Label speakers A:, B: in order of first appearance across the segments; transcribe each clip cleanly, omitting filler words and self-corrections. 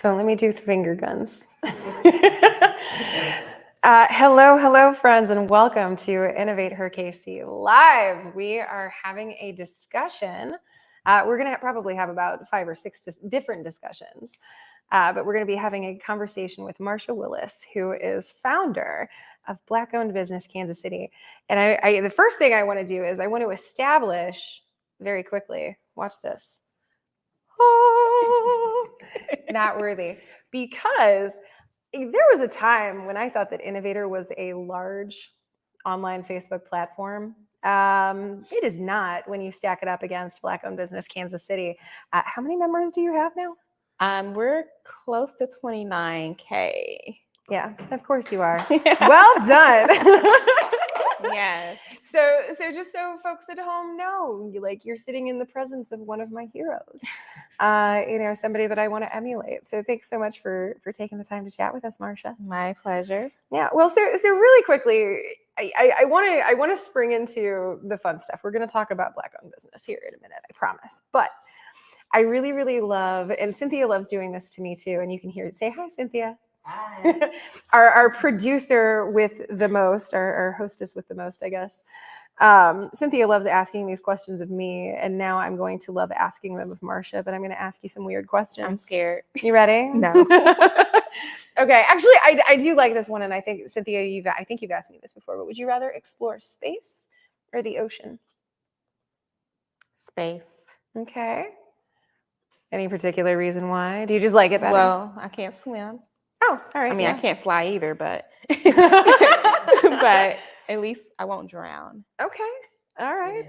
A: Don't let me do finger guns. Hello, friends, and welcome to Innovate IHKC Live. We are having a discussion. We're going to probably have about 5 or 6 different discussions, but we're going to be having a conversation with Marsha Willis, who is founder of Black-owned business Kansas City. And the first thing I want to do is I want to establish very quickly. Watch this. Not worthy, because there was a time when I thought that Innovator was a large online Facebook platform. It is not when you stack it up against Black-owned business Kansas City. How many members do you have now?
B: We're close to 29K.
A: Yeah, of course you are. Well done.
B: Yes.
A: So just so folks at home know, you're sitting in the presence of one of my heroes, somebody that I want to emulate. So thanks so much for taking the time to chat with us, Marsha.
B: My pleasure.
A: Yeah. Well, so really quickly, I want to spring into the fun stuff. We're going to talk about Black-owned business here in a minute, I promise. But I really, really love, and Cynthia loves doing this to me too. And you can hear it. Say hi, Cynthia.
C: Hi.
A: Our producer with the most, our hostess with the most, I guess. Cynthia loves asking these questions of me, and now I'm going to love asking them of Marsha, but I'm going to ask you some weird questions.
B: I'm scared.
A: You ready?
B: No.
A: Okay. Actually, I do like this one, and I think, Cynthia, I think you've asked me this before, but would you rather explore space or the ocean?
B: Space.
A: Okay. Any particular reason why? Do you just like it better?
B: Well, I can't swim.
A: Oh, all right.
B: I mean,
A: yeah.
B: I can't fly either, but but at least I won't drown.
A: Okay. All right.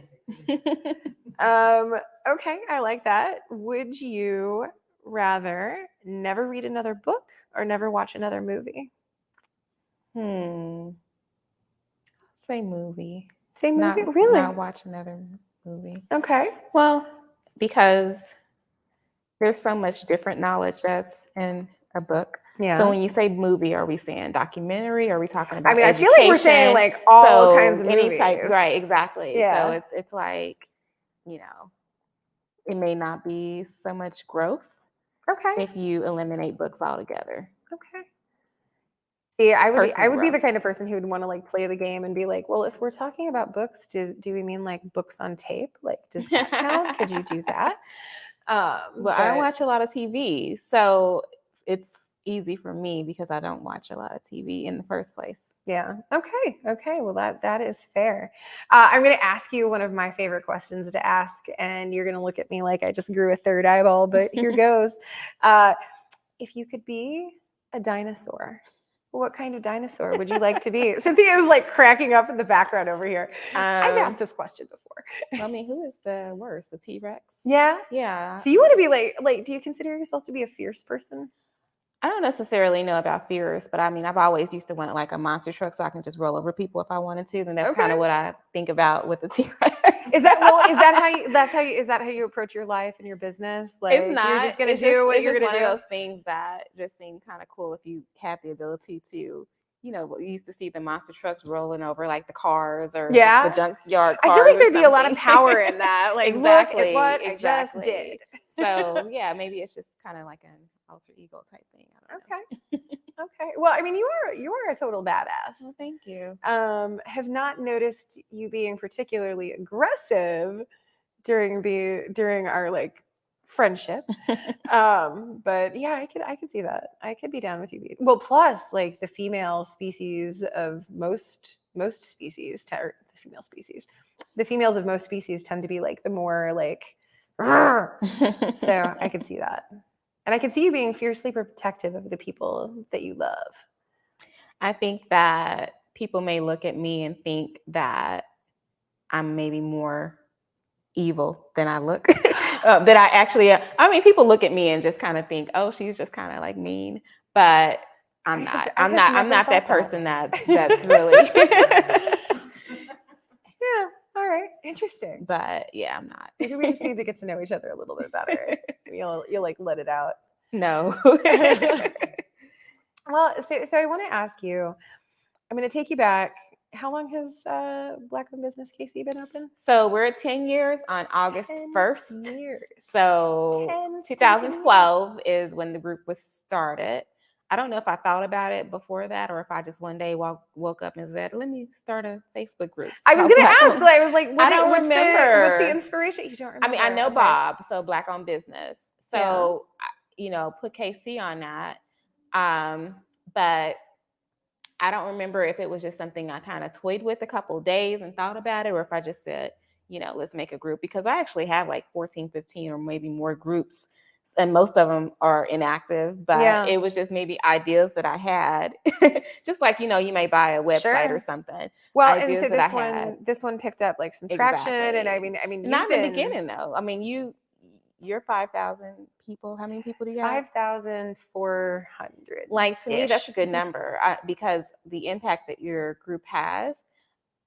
A: Okay, I like that. Would you rather never read another book or never watch another movie?
B: Say movie.
A: Say movie?
B: Not,
A: Really?
B: Not watch another movie.
A: Okay.
B: Well, because there's so much different knowledge that's in a book.
A: Yeah.
B: So when you say movie, are we saying documentary? Are we talking about?
A: I mean,
B: education?
A: I feel like we're saying like all kinds of
B: any
A: movies.
B: type, right? Exactly.
A: Yeah.
B: So it's like, it may not be so much growth.
A: Okay.
B: If you eliminate books altogether.
A: Okay. See, I would be
B: growth.
A: the kind of person who would want to play the game and be like, well, if we're talking about books, do we mean like books on tape? Like, does that count? Could you do that?
B: Well, I don't watch a lot of TV, so it's easy for me because I don't watch a lot of TV in the first place.
A: Yeah. Okay. Well, that is fair. I'm going to ask you one of my favorite questions to ask, and you're going to look at me like I just grew a third eyeball, but here goes. If you could be a dinosaur, what kind of dinosaur would you like to be? Cynthia is like cracking up in the background over here. I've asked this question before.
B: I mean, who is the worst? The T-Rex?
A: Yeah.
B: Yeah.
A: So you want to be like, do you consider yourself to be a fierce person?
B: I don't necessarily know about fierce, but I mean, I've always used to want like a monster truck so I can just roll over people if I wanted to. Then that's kind of what I think about with the T-Rex.
A: Is that how you approach your life and your business? Like,
B: it's not.
A: You're just gonna do what you're gonna do.
B: One of those things that just seem kind of cool if you have the ability to. We used to see the monster trucks rolling over like the cars or the junkyard cars.
A: I feel like there'd be a lot of power in that. Like,
B: exactly,
A: look at what
B: exactly.
A: I just did.
B: So yeah, maybe it's just kind of like an alter ego type thing. I don't know.
A: Okay. Well, I mean, you are a total badass.
B: Well, thank you.
A: Have not noticed you being particularly aggressive during our like friendship. But yeah, I could see that. I could be down with you. Well, plus like the female species of most species, or the female species, the females of most species tend to be like the more like, so I could see that. And I can see you being fiercely protective of the people that you love.
B: I think that people may look at me and think that I'm maybe more evil than I look. That I actually, I mean, people look at me and just kind of think, oh, she's just kind of like mean. But I'm not. I'm not that person that's really.
A: Yeah. All right. Interesting.
B: But yeah, I'm not.
A: Maybe we just need to get to know each other a little bit better. You'll like let it out.
B: No.
A: Well, so I want to ask you, I'm going to take you back has Black-owned business KC been open?
B: So we're at 10 years on August
A: 10
B: 1st.
A: years.
B: So
A: 10
B: 2012 is when the group was started. I don't know if I thought about it before that or if I just one day woke up and said, let me start a Facebook group.
A: I was going to ask, but I was like,
B: I don't
A: what's
B: remember.
A: The inspiration? You don't remember?
B: I mean, I know
A: Okay.
B: Bob, so Black-owned business. So, put KC on that. But I don't remember if it was just something I kind of toyed with a couple of days and thought about it, or if I just said, let's make a group, because I actually have like 14, 15 or maybe more groups, and most of them are inactive, but it was just maybe ideas that I had, just like, you may buy a website or something.
A: Well, and so this one picked up like some traction.
B: Exactly.
A: And I mean,
B: not in the beginning though. I mean, you're 5,000 people. How many people do you have?
A: 5,400.
B: Like, to me, that's a good number because the impact that your group has,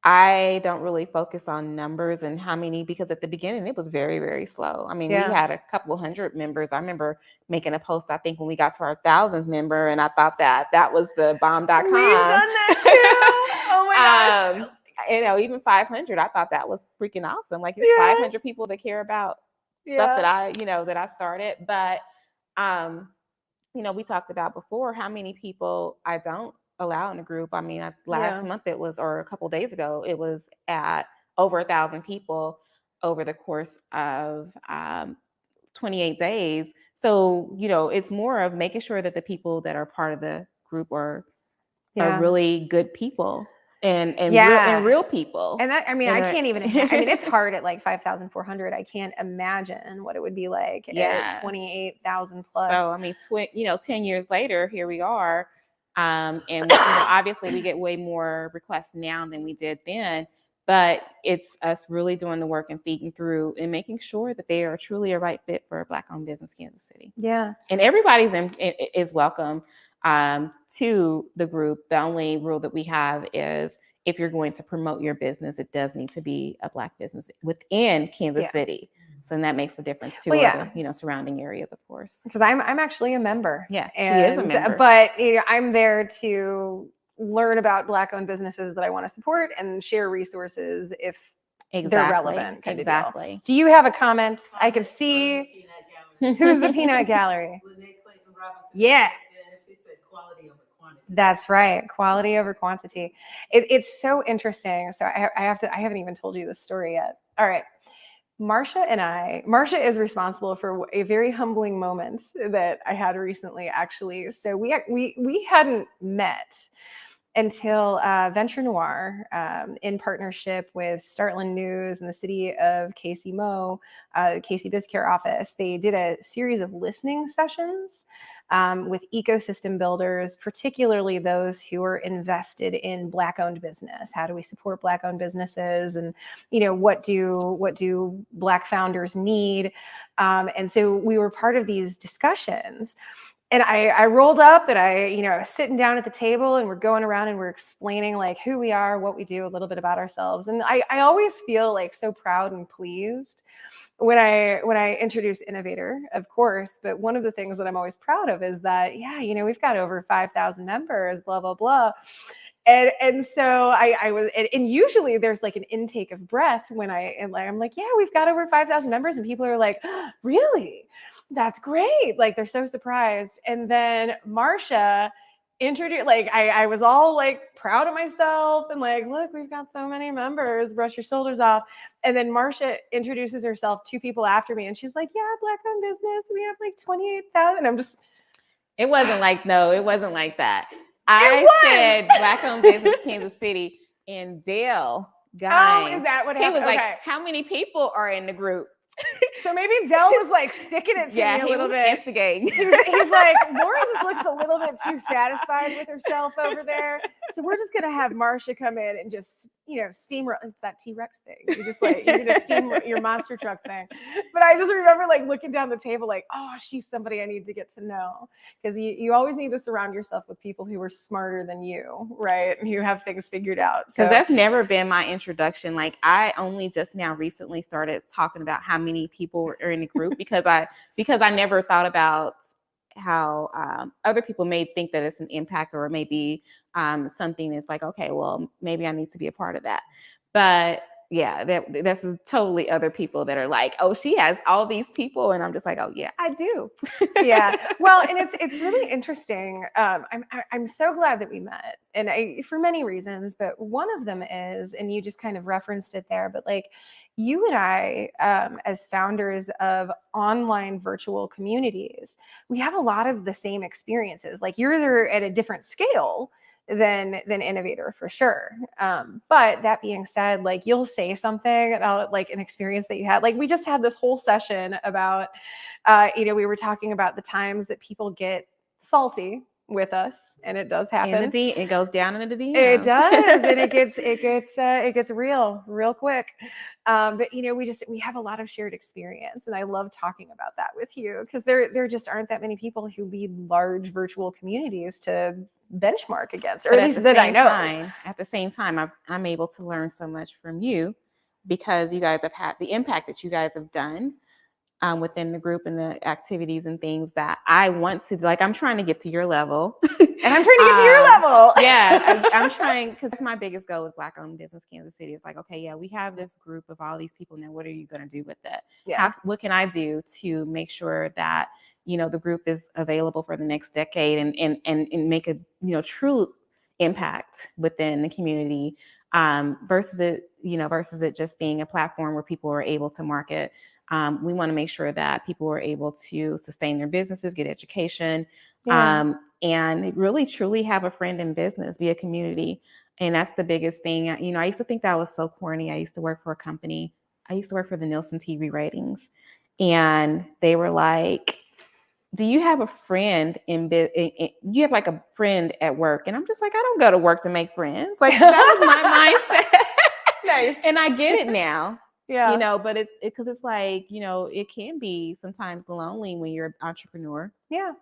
B: I don't really focus on numbers and how many, because at the beginning it was very, very slow. I mean, we had a couple hundred members. I remember making a post, I think, when we got to our 1,000th member, and I thought that was the bomb.com.
A: We've done that too. Oh my gosh.
B: Even 500, I thought that was freaking awesome. Like, it's 500 people that care about stuff that I started. But we talked about before how many people I don't allow in a group. I mean, last month or a couple days ago, it was at over 1,000 people over the course of 28 days. So, it's more of making sure that the people that are part of the group are really good people and real people.
A: And that, I mean, I can't even, it's hard at like 5,400. I can't imagine what it would be like at 28,000 plus.
B: So, I mean, 10 years later, here we are. And obviously we get way more requests now than we did then, but it's us really doing the work and thinking through and making sure that they are truly a right fit for a Black-owned business, Kansas City.
A: Yeah.
B: And everybody's is welcome to the group. The only rule that we have is if you're going to promote your business, it does need to be a Black business within Kansas City. So that makes a difference to other, surrounding areas, of course.
A: Because I'm actually a member.
B: Yeah, she is a member.
A: But I'm there to learn about Black-owned businesses that I want to support and share resources if they're relevant.
B: Exactly.
A: Do you have a comment? I can see. Who's the Peanut Gallery? Yeah.
C: She said quality over quantity.
A: That's right. Quality over quantity. It's so interesting. So I haven't even told you this story yet. All right. Marcia is responsible for a very humbling moment that I had recently, actually. So we hadn't met until Venture Noir, in partnership with Startland News and the city of KC Mo, KC BizCare office, they did a series of listening sessions with ecosystem builders, particularly those who are invested in Black-owned business. How do we support Black-owned businesses, and what do Black founders need? And so we were part of these discussions. And I rolled up and I was sitting down at the table and we're going around and we're explaining like who we are, what we do, a little bit about ourselves. And I always feel like so proud and pleased when I introduce Innovator, of course. But one of the things that I'm always proud of is that, we've got over 5,000 members, blah, blah, blah. And so I was, and usually there's like an intake of breath when I'm like, yeah, we've got over 5,000 members, and people are like, oh, really? That's great. Like, they're so surprised. And then Marcia introduced, like, I was all like proud of myself and like, look, we've got so many members, brush your shoulders off. And then Marcia introduces herself 2 people after me, and she's like, yeah, Black-owned business, we have like 28,000. I'm just,
B: it wasn't like that. I said Black-owned business, Kansas City, and Dale Guy.
A: Oh, is that what happened?
B: He was like, how many people are in the group?
A: So maybe Dell was like sticking it to me a little bit.
B: Instigating.
A: He's like, Laura just looks a little bit too satisfied with herself over there. So we're just gonna have Marcia come in and just, steamroll. It's that T-Rex thing. You're gonna steam your monster truck thing. But I just remember like looking down the table, like, oh, she's somebody I need to get to know, because you always need to surround yourself with people who are smarter than you, right? And who have things figured out.
B: Because that's never been my introduction. Like, I only just now recently started talking about how many people are in the group because I never thought about other people may think that it's an impact, or maybe something that's like, okay, well, maybe I need to be a part of that. But yeah, that's totally other people that are like, oh, she has all these people, and I'm just like, oh yeah, I do.
A: Yeah. Well, and it's really interesting. I'm so glad that we met, and for many reasons, but one of them is, and you just kind of referenced it there, but like you and I, as founders of online virtual communities, we have a lot of the same experiences. Like yours are at a different scale than Innovator for sure. But that being said, like you'll say something about like an experience that you had. Like we just had this whole session about, we were talking about the times that people get salty with us, and it does happen.
B: It goes down into the DMs.
A: It does, and it gets real quick. But we have a lot of shared experience, and I love talking about that with you because there just aren't that many people who lead large virtual communities to benchmark against, or
B: But
A: at least that I know.
B: At the same time, I'm able to learn so much from you because you guys have had the impact that you guys have done within the group and the activities and things that I want to, like, I'm trying to get to your level.
A: And I'm trying to get to your level.
B: Yeah, I'm trying, because that's my biggest goal with Black-owned business Kansas City. It's like, okay, yeah, we have this group of all these people. Now, what are you going to do with it?
A: Yeah.
B: What can I do to make sure that, the group is available for the next decade and make a, true impact within the community, versus it just being a platform where people are able to market. We want to make sure that people are able to sustain their businesses, get education, and really truly have a friend in business, be a community. And that's the biggest thing. I used to think that was so corny. I used to work for a company. I used to work for the Nielsen TV ratings, and they were like, do you have a friend you have like a friend at work? And I'm just like, I don't go to work to make friends. Like that was my mindset.
A: Nice.
B: And I get it now.
A: Yeah.
B: But it's because it's like, it can be sometimes lonely when you're an entrepreneur.
A: Yeah.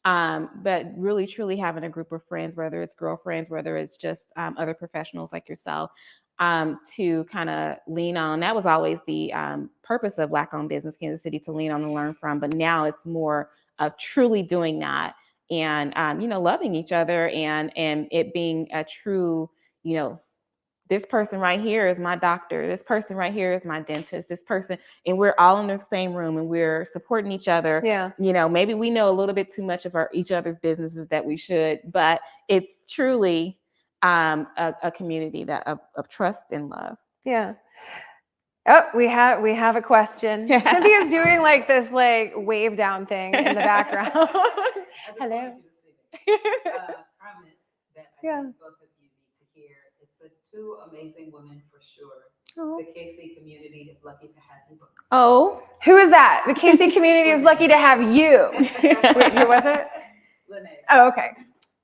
B: But really, truly having a group of friends, whether it's girlfriends, whether it's just other professionals like yourself, to kind of lean on. That was always the purpose of Black-owned business Kansas City, to lean on and learn from. But now it's more of truly doing that and, loving each other and it being a true, this person right here is my doctor. This person right here is my dentist. This person, and we're all in the same room and we're supporting each other.
A: Yeah.
B: Maybe we know a little bit too much of each other's businesses that we should, but it's truly a community that of trust and love.
A: Yeah. Oh, we have a question. Cynthia's doing like this like wave down thing in the background. Hello.
C: Comment that I think both of you need to hear. It says, two amazing women for sure.
A: Oh.
C: The KC community is lucky to have you.
B: Oh,
A: Who is that? The KC community is lucky to have you. Wait, who was it?
C: Lene.
A: Oh, okay.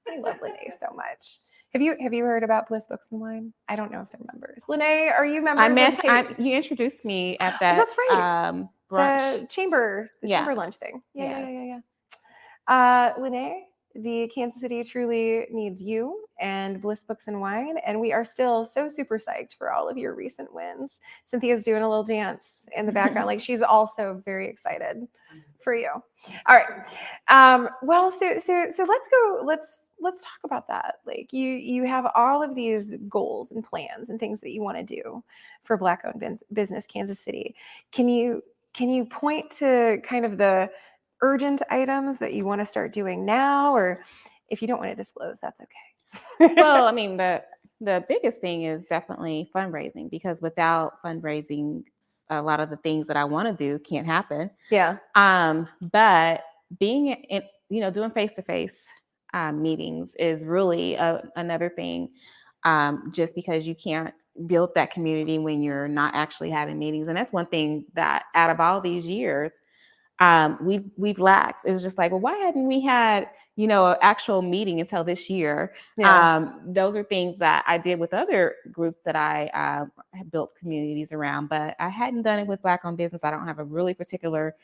A: I love Lene so much. Have you heard about Bliss Books and Wine? I don't know if they're members. Lene, are you members?
B: You introduced me at that.
A: That's right.
B: Brunch.
A: The chamber lunch thing. Yeah. Lene, the Kansas City truly needs you and Bliss Books and Wine, and we are still so super psyched for all of your recent wins. Cynthia's doing a little dance in the background, like she's also very excited for you. All right. Well, so let's go. Let's talk about that. Like you have all of these goals and plans and things that you want to do for Black-owned business Kansas City. Can you point to kind of the urgent items that you want to start doing now, or if you don't want to disclose, that's okay.
B: Well, I mean, the biggest thing is definitely fundraising, because without fundraising, a lot of the things that I want to do can't happen.
A: Yeah.
B: But being in, doing face-to-face meetings is really another thing, just because you can't build that community when you're not actually having meetings. And that's one thing that out of all these years, we've lacked. It's just like, well, why hadn't we had, an actual meeting until this year?
A: Yeah.
B: Those are things that I did with other groups that I have built communities around, but I hadn't done it with Black-owned business. I don't have a really particular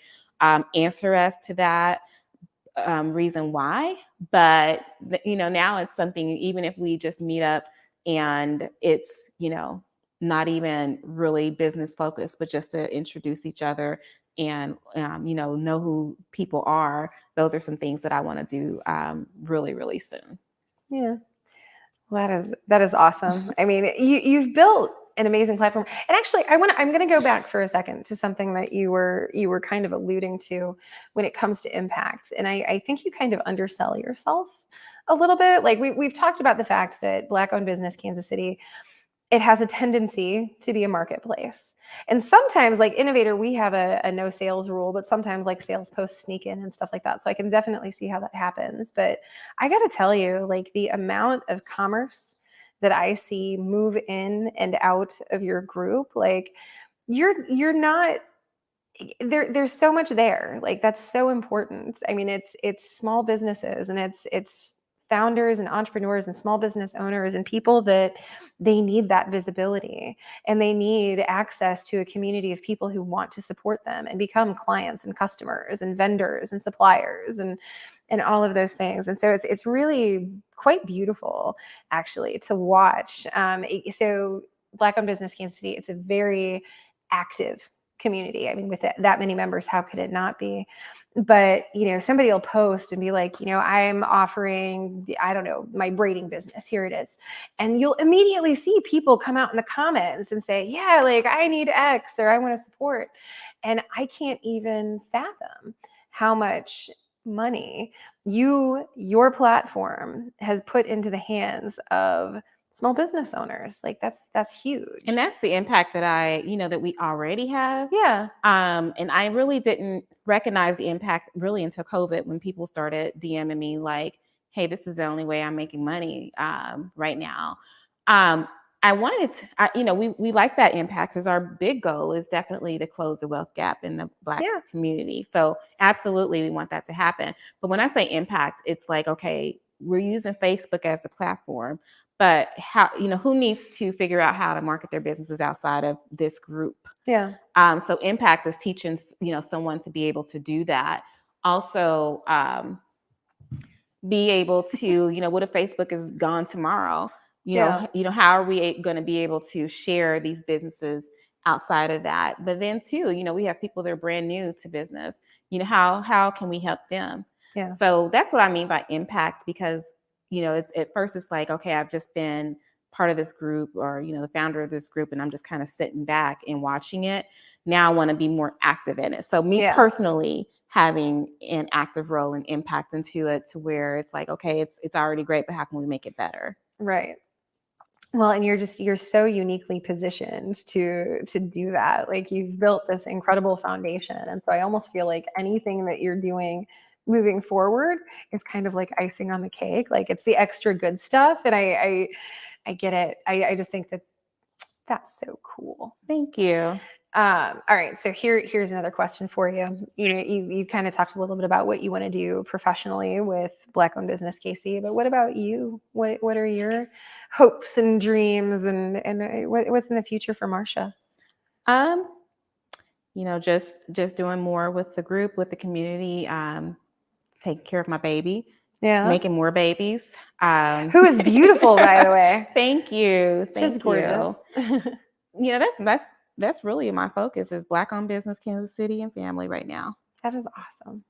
B: answer as to that reason why, but now it's something, even if we just meet up and it's, not even really business focused, but just to introduce each other and know who people are. Those are some things that I want to do really, really soon.
A: Yeah. Well, that is awesome. I mean, you've built an amazing platform. And actually, I'm going to go back for a second to something that you were kind of alluding to when it comes to impact. And I think you kind of undersell yourself a little bit. Like we've talked about the fact that Black-owned business Kansas City, it has a tendency to be a marketplace. And sometimes, like Innovator, we have a no sales rule, but sometimes like sales posts sneak in and stuff like that. So I can definitely see how that happens. But I got to tell you, like the amount of commerce that I see move in and out of your group, like you're not there's so much there. Like that's so important. I mean, it's small businesses and it's founders and entrepreneurs and small business owners and people that they need that visibility and they need access to a community of people who want to support them and become clients and customers and vendors and suppliers and all of those things. And so it's really quite beautiful actually to watch. So Black-owned business Kansas City, it's a very active community. I mean, with that many members, how could it not be? But, somebody will post and be like, I'm offering, I don't know, my braiding business. Here it is. And you'll immediately see people come out in the comments and say, yeah, like I need X or I want to support. And I can't even fathom how much money your platform has put into the hands of small business owners. Like that's huge.
B: And that's the impact that that we already have.
A: Yeah.
B: And I really didn't recognize the impact really until COVID, when people started DMing me like, hey, this is the only way I'm making money right now. I wanted to, we like that impact because our big goal is definitely to close the wealth gap in the Black community. So absolutely, we want that to happen. But when I say impact, it's like, okay, we're using Facebook as a platform, but how, who needs to figure out how to market their businesses outside of this group?
A: Yeah.
B: So impact is teaching, someone to be able to do that. Also, be able to, what if Facebook is gone tomorrow? How are we going to be able to share these businesses outside of that? But then too, we have people that are brand new to business. How can we help them?
A: Yeah.
B: So that's what I mean by impact, because it's at first it's like, okay, I've just been part of this group or, the founder of this group, and I'm just kind of sitting back and watching it. Now I want to be more active in it. So me personally having an active role and impact into it to where it's like, okay, it's already great, but how can we make it better?
A: Right. Well, and you're so uniquely positioned to do that. Like you've built this incredible foundation. And so I almost feel like anything that you're doing moving forward is kind of like icing on the cake. Like it's the extra good stuff. And I get it. I just think that's so cool.
B: Thank you.
A: All right. So here's another question for you. You kind of talked a little bit about what you want to do professionally with Black-owned business KC, but what about you? What are your hopes and dreams and what's in the future for Marsha?
B: Just doing more with the group, with the community, taking care of my baby, making more babies.
A: Who is beautiful, by the way.
B: Thank you.
A: Just gorgeous.
B: That's really my focus is Black-owned business, Kansas City, and family right now.
A: That is awesome.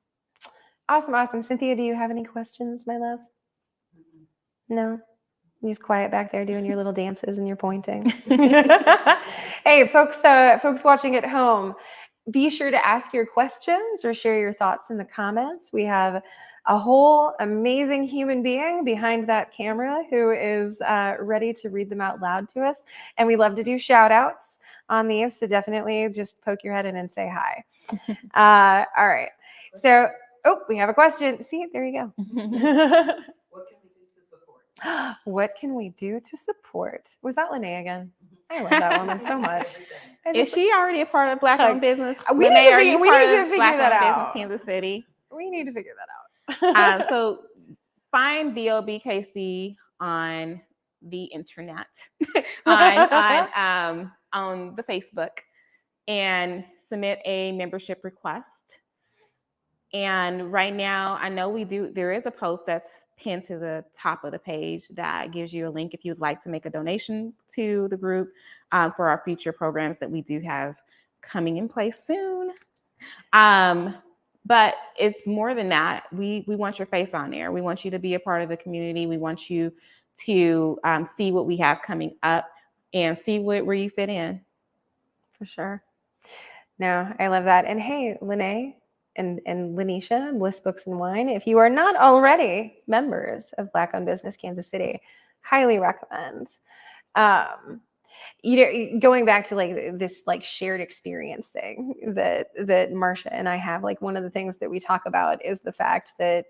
A: Awesome. Cynthia, do you have any questions, my love? No? You're just quiet back there doing your little dances and you're pointing. Hey, folks watching at home, be sure to ask your questions or share your thoughts in the comments. We have a whole amazing human being behind that camera who is ready to read them out loud to us. And we love to do shout outs on these. So definitely just poke your head in and say hi. All right. So, we have a question. See, there you go. What can we do to support? Was that Lene again? I love that woman so much.
B: Is she already a part of Black-owned business?
A: We need to figure that out.
B: Business Kansas City.
A: We need to figure that
B: out. So find BOBKC on the internet, on the Facebook, and submit a membership request. And right now, I know there is a post that's pinned to the top of the page that gives you a link if you'd like to make a donation to the group for our future programs that we do have coming in place soon. But it's more than that. We want your face on there. We want you to be a part of the community. We want you to see what we have coming up and see where you fit in.
A: For sure. No, I love that. And hey, Lene and Lanisha, Bliss Books and Wine, if you are not already members of Black-owned Business Kansas City, highly recommend. Going back to like this like shared experience thing that Marsha and I have, like one of the things that we talk about is the fact that,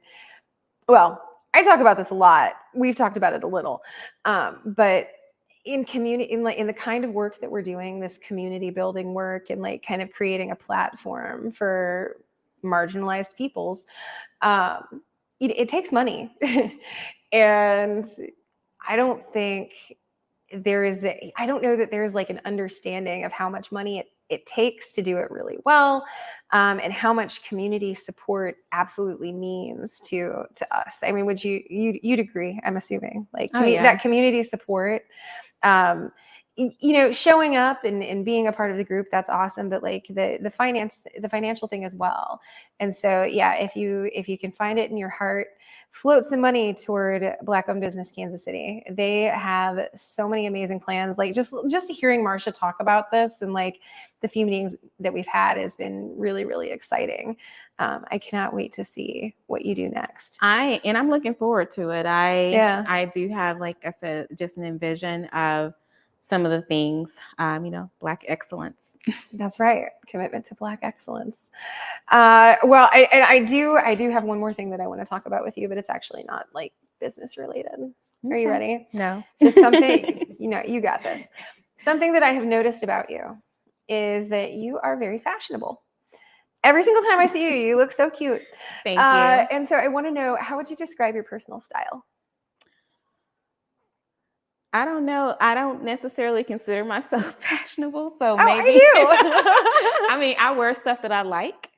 A: well, I talk about this a lot. We've talked about it a little, but in community, in the kind of work that we're doing, this community building work and like kind of creating a platform for marginalized peoples, it takes money. And I don't know that there's like an understanding of how much money it takes to do it really well, and how much community support absolutely means to us. I mean, would you'd agree? I'm assuming like that community support, showing up and being a part of the group, that's awesome. But like the financial thing as well. And so, yeah, if you can find it in your heart, float some money toward Black-owned Business Kansas City. They have so many amazing plans. Like just hearing Marsha talk about this and like the few meetings that we've had has been really, really exciting. I cannot wait to see what you do next.
B: I'm looking forward to it. I do have, like I said, just an envision of some of the things, Black excellence.
A: That's right. Commitment to Black excellence. Well, I do have one more thing that I want to talk about with you, but it's actually not like business related. Okay. Are you ready?
B: No.
A: Just something, you got this. Something that I have noticed about you is that you are very fashionable. Every single time I see you, you look so cute.
B: Thank you.
A: And so I want to know, how would you describe your personal style?
B: I don't know. I don't necessarily consider myself fashionable, so
A: I
B: maybe.
A: do.
B: I mean, I wear stuff that I like.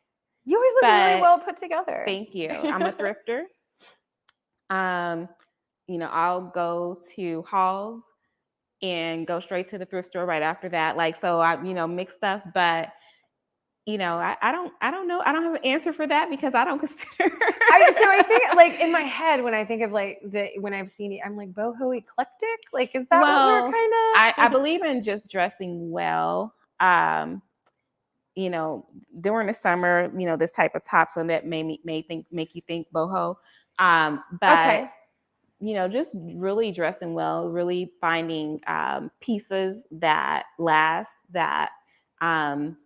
A: You always look really well put together.
B: Thank you. I'm a thrifter. I'll go to Halls and go straight to the thrift store right after that. Like, so I, mix stuff, but I don't know. I don't have an answer for that because I don't consider.
A: So I think like in my head, when I think of like when I've seen you, I'm like boho eclectic. Like, is that what we're kind of?
B: I believe in just dressing well. During the summer, this type of top, so that make you think boho. But just really dressing well, really finding pieces that last, that and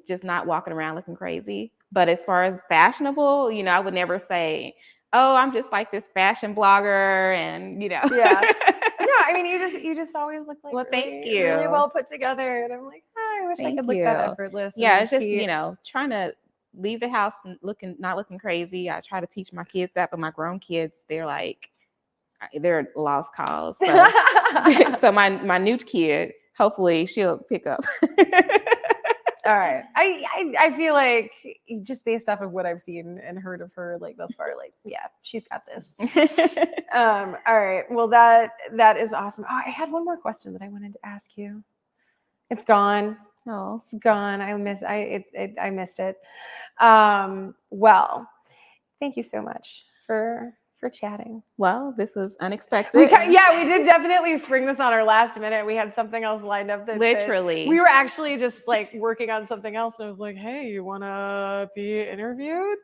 B: just not walking around looking crazy. But as far as fashionable, I would never say, oh, I'm just like this fashion blogger, and
A: Yeah. No, I mean, you just always look like
B: thank you.
A: Really well put together, and I'm like, I wish I could look that effortless.
B: Yeah, it's just trying to leave the house and not looking crazy. I try to teach my kids that, but my grown kids, they're lost cause. So, so my new kid, hopefully she'll pick up.
A: All right. I feel like just based off of what I've seen and heard of her like thus far, like, yeah, she's got this. All right. Well, that is awesome. Oh, I had one more question that I wanted to ask you. It's gone.
B: Oh,
A: it's gone. I missed it. Well, thank you so much for chatting.
B: Well, this was unexpected.
A: We did definitely spring this on our last minute. We had something else lined up.
B: Literally.
A: We were actually just like working on something else. And I was like, hey, you want to be interviewed?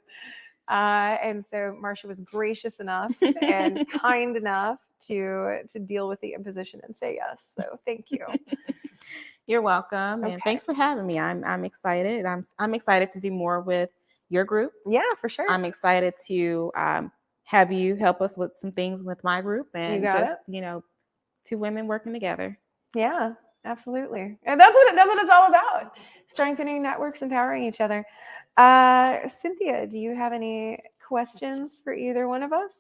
A: And so Marsha was gracious enough and kind enough to deal with the imposition and say yes. So thank you.
B: You're welcome. Okay. And thanks for having me. I'm excited. I'm excited to do more with your group.
A: Yeah, for sure.
B: I'm excited to have you help us with some things with my group, and two women working together.
A: Yeah, absolutely. And that's what it's all about. Strengthening networks, empowering each other. Cynthia, do you have any questions for either one of us?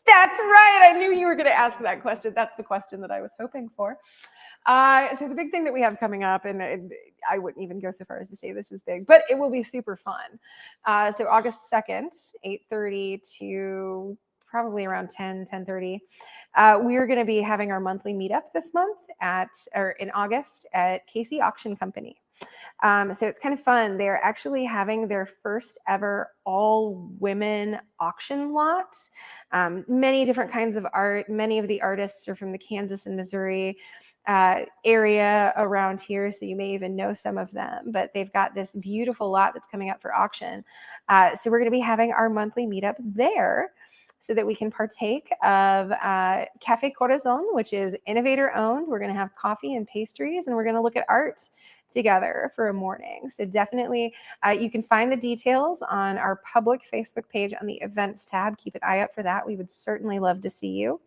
A: That's right. I knew you were going to ask that question. That's the question that I was hoping for. So the big thing that we have coming up, and I wouldn't even go so far as to say this is big, but it will be super fun. So August 2nd, 8:30 to probably around 10:30. We are going to be having our monthly meetup this month in August at KC Auction Company. So it's kind of fun. They're actually having their first ever all women auction lot. Many different kinds of art. Many of the artists are from the Kansas and Missouri area around here, so you may even know some of them, but they've got this beautiful lot that's coming up for auction. So we're going to be having our monthly meetup there so that we can partake of Cafe Corazon, which is innovator owned. We're going to have coffee and pastries, and we're going to look at art together for a morning. So definitely you can find the details on our public Facebook page on the events tab. Keep an eye out for that. We would certainly love to see you.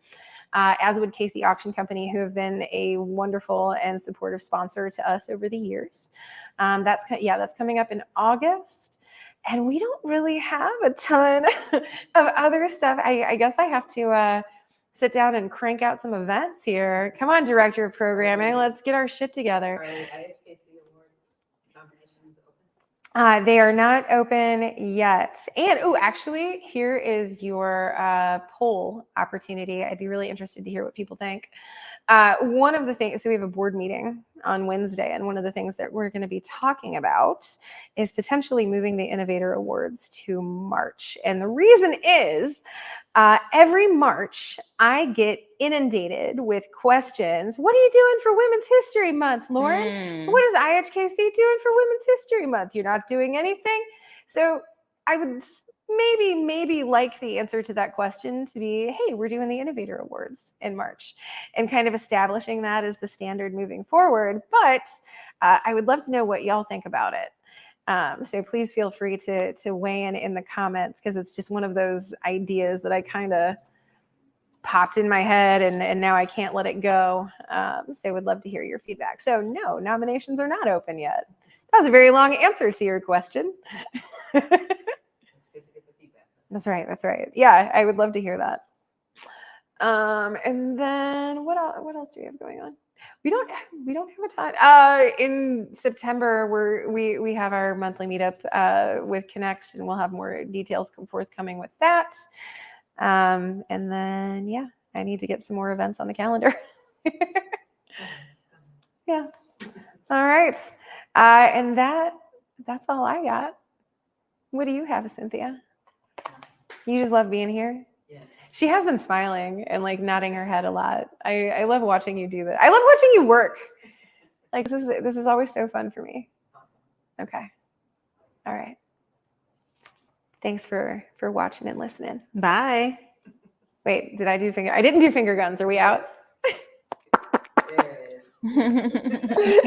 A: As would KC Auction Company, who have been a wonderful and supportive sponsor to us over the years. That's coming up in August. And we don't really have a ton of other stuff. I guess I have to sit down and crank out some events here. Come on, Director of Programming. Let's get our shit together.
C: Are IHKC awards nominations open?
A: They are not open yet. And actually, here is your poll opportunity. I'd be really interested to hear what people think. One of the things, so we have a board meeting on Wednesday, and one of the things that we're going to be talking about is potentially moving the Innovator Awards to March. And the reason is every March, I get inundated with questions. What are you doing for Women's History Month, Lauren? What is IHKC doing for Women's History Month? You're not doing anything? So I would maybe like the answer to that question to be, hey, we're doing the Innovator Awards in March, and kind of establishing that as the standard moving forward. But I would love to know what y'all think about it. So please feel free to weigh in the comments, because it's just one of those ideas that I kind of popped in my head, and now I can't let it go. So would love to hear your feedback. So no, nominations are not open yet. That was a very long answer to your question. That's right. Yeah, I would love to hear that. And then what else do we have going on? We don't have a ton. In September, we have our monthly meetup with Connect, and we'll have more details forthcoming with that. And then I need to get some more events on the calendar. Yeah. All right. And that's all I got. What do you have, Cynthia? You just love being here?
C: Yeah.
A: She has been smiling and like nodding her head a lot. I love watching you do that. I love watching you work. Like this is always so fun for me. Okay. All right. Thanks for watching and listening.
B: Bye.
A: Wait, did I do finger? I didn't do finger guns. Are we out?
C: There it is.